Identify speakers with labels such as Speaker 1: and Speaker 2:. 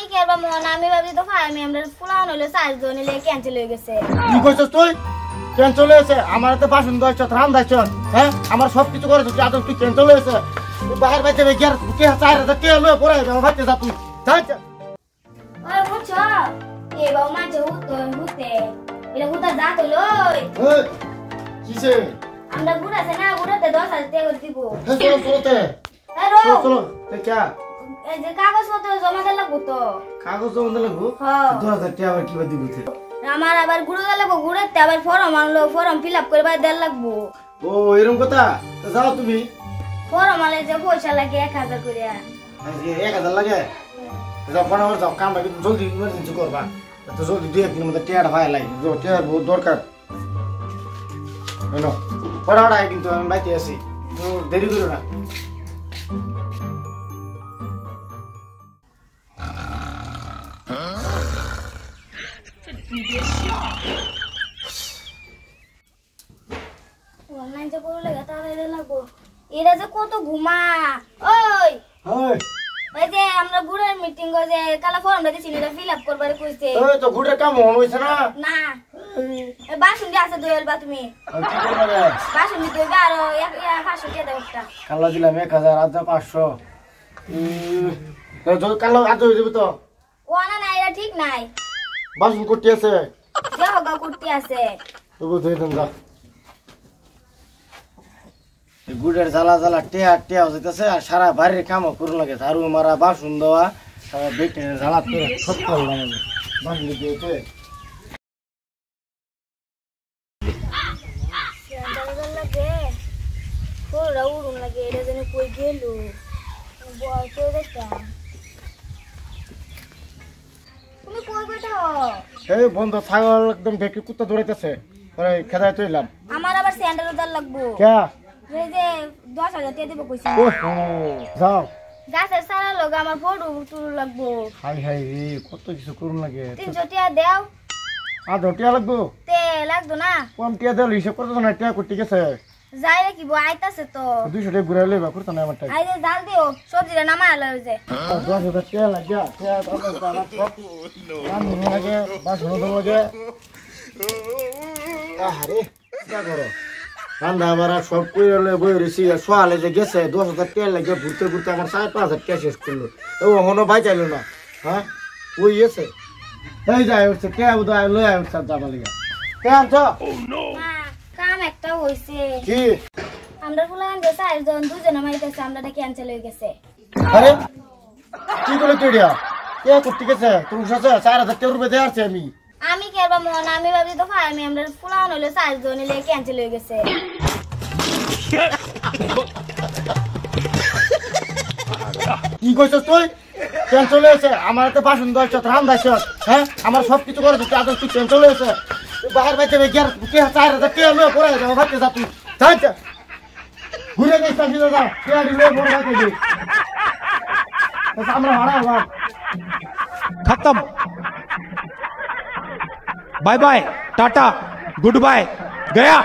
Speaker 1: কি আর মন আমি ভাবছি তো আমি আমরা ফুলান হইলো 4 জন এলে ক্যান্সেল হয়ে গেছে।
Speaker 2: কি কইছস তুই? ক্যান্সেল হয়েছে? আমার তো বাসন দইছ রাম দাইছ, হ্যাঁ আমার সব কিছু করে তুই আদৌ তুই ক্যান্সেল হয়েছে? তুই বাহির বাইতে গিয়ে কে 4000 কে লয়ে পড়ে যাবে ভাইতে যা তুই যা।
Speaker 1: ওই বুঝছো এ বাবা মাঝে হুতে এটা হুতা যা তো লই
Speaker 2: ওই কিসে
Speaker 1: আমরা বুড়া আছে না বুড়াতে 10,000 টাকা দিব।
Speaker 2: হ্যাঁ চলো চলোতে চলো তে কে
Speaker 1: এই যে কাগজপত্র জমা দিতে লাগবো তো।
Speaker 2: কাগজ জমা দিতে লাগবো?
Speaker 1: হ্যাঁ
Speaker 2: 2000 টাকা আবার কিবা দিব?
Speaker 1: আমার আবার ঘুরে গেলে ঘুরেতে আবার ফর্ম আনলো ফর্ম ফিল আপ করে বাইরে দেওয়া লাগবো।
Speaker 2: ও এরকম কথা? যাও তুমি
Speaker 1: ফর্ম আনলে যে পয়সা লাগে 1000 করে।
Speaker 2: 1000 লাগে? যাও ফটাফট যাও, কামটা কিন্তু জলদি ইমার্জেন্সি করবা, তো জলদি 2-1 দিনের মধ্যে টিয়ার ভাই লাগে, টিয়ার বহুত দরকার। হ্যালো ফটাফট আয়, কিন্তু আমি বাইতে আছি, দেরি করো না।
Speaker 1: অনলাইন যে করলে তাহলে লাগবো এরা যে কত ঘুমা। ওই
Speaker 2: ওই
Speaker 1: ওই যে আমরা বুড়ার মিটিং এ যে কালা ফর্মটা দিছিল এটা ফিল আপ করবার কইছে।
Speaker 2: ওই তো গুড়ের কাম হইছে না?
Speaker 1: না এই বাসন দিয়ে আছে দইল বা তুমি
Speaker 2: কি করবে রে?
Speaker 1: বাসন দিয়ে দইবা আর 500 টাকা দাও একটা।
Speaker 2: কালো দিলাম 1000 আজ 500। তো কালো আজ হয়ে যাবে তো?
Speaker 1: ও না না এটা ঠিক নাই,
Speaker 2: বাসন করতে আছে
Speaker 1: যাও গা করতে আছে।
Speaker 2: তবু ধরে দেন যা। গুড়ের জ্বালা জ্বালা টেয়া টেয়া হইতেছে, আর সারা বাড়ির কামও করুন লাগে, ঝাড়ু মারা বাসন দেওয়া সারা বেটে জ্বালা করে সব করলাম আমি বাসন দিতে।
Speaker 1: লাগে ওরা উড়ুন লাগে এটা যেন কই গেল বলতে দেখতাম। তুমি কই বেটা?
Speaker 2: এই বন্ধ ছাগল একদম ঢেকে কুত্তা দৌড়াইতেছে, পরে খেদায় তৈলাম।
Speaker 1: আমার আবার স্যান্ডেল উদার লাগবো।
Speaker 2: কে?
Speaker 1: এই যে 10,000 টাকা দিব কইছি।
Speaker 2: যাও
Speaker 1: গাছের সারা লোক আমার ফটো তুল লাগবো।
Speaker 2: হাই হাই রে কত কিছু করুন লাগে।
Speaker 1: 300 টাকা দাও।
Speaker 2: আর টিয়া লাগবো?
Speaker 1: তে লাগতো না
Speaker 2: কম টিয়া দিল হিসাব করতে না, টিয়া করতে গেছে
Speaker 1: যাই রে কি বই আইতাছে তো
Speaker 2: 200 টাকা ঘুরে লইবা করতে না আমার টাকা।
Speaker 1: আই যে ডাল দিও সবজিটা নামা আলো যে
Speaker 2: 10,000 টিয়া লাগিয়া টিয়া দাদা দাদা সব রান্না লাগে বাসন লাগে। আরে কি করো রান্না আবার সব কইলে বই রইছি, সোয়ালে যে গেছে 10,000 টিয়া লাগে ঘুরতে ঘুরতে আমার 5,500 টাকা শেষ করলো। ও হনো ভাই চাইলো না, হ্যাঁ ওই এসে এই যায় উঠছে কে উদয় লই আয় উঠছে যাবা লাগা কে আনছো?
Speaker 1: মা কাম একটা হইছে
Speaker 2: কি
Speaker 1: আমরা ফুলান যে 4 জন 2 জন মাইতেছে আমরাটা ক্যান্সেল হয়ে গেছে।
Speaker 2: আরে কি করে তুইয়া কে করতে গেছে? তুমি সাথে 4,000 টাকা রুপে দেয়া আছে
Speaker 1: আমি কি আর মন আমি ভাবছি তো আমি আমরা ফুলান হইলো 4 জন এলে ক্যান্সেল হয়ে গেছে।
Speaker 2: কি কইছস তুই? ক্যান্সেল হয়েছে? আমার তো বাসন দইছ রাম দাইছ, হ্যাঁ আমার সব কিছু করে তুই আদৌ তুই ক্যান্সেল হয়েছে? তুই বাহির বাইতে গিয়ে কে 4000 টাকা লয়ে পড়ে যাবে ভাইতে যা তুই যা। ঘুরে গেছ তাকি দাদা কে লয়ে পড়ে যাবে তুই আমরা হারা বাপ।
Speaker 3: खत्म। Bye bye tata goodbye गया।